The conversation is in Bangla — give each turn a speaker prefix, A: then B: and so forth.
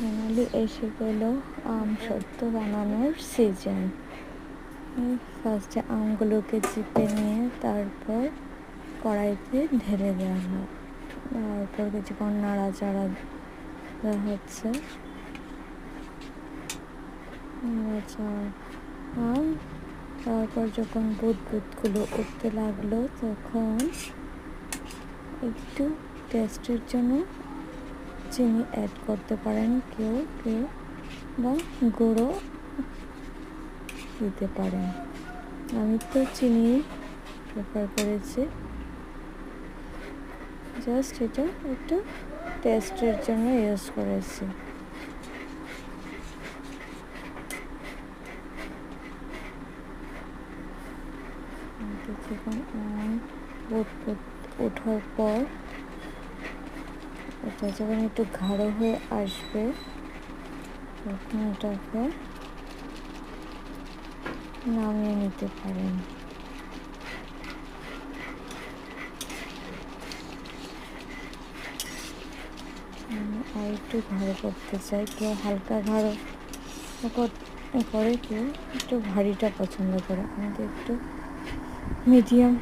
A: ফাইনালি এসে গেল আম সত্য বানানোর সিজন। ফার্স্টে আমগুলোকে চিপে নিয়ে তারপর কড়াইতে ঢেলে দেওয়া হয়, তারপর কিছুক্ষণ নাড়াচাড়া দেওয়া হচ্ছে। আম তারপর যখন বুদবুদগুলো উঠতে লাগলো তখন একটু টেস্টের জন্য চিনি অ্যাড করতে পারেন কেউ কেউ, বা গুঁড়ো দিতে পারেন। আমি তো চিনি প্রেফার করেছি, জাস্ট এটা একটু টেস্টের জন্য ইউজ করেছি। কিছুক্ষণ ওঠার পর এটা যখন একটু গাঢ় হয়ে আসবে তখন এটাকে নামিয়ে নিতে পারেন। আর একটু গাঢ় করতে চাই, কেউ হালকা গাঢ় করে, কেউ একটু ভারীটা পছন্দ করে। আমাদের একটু মিডিয়াম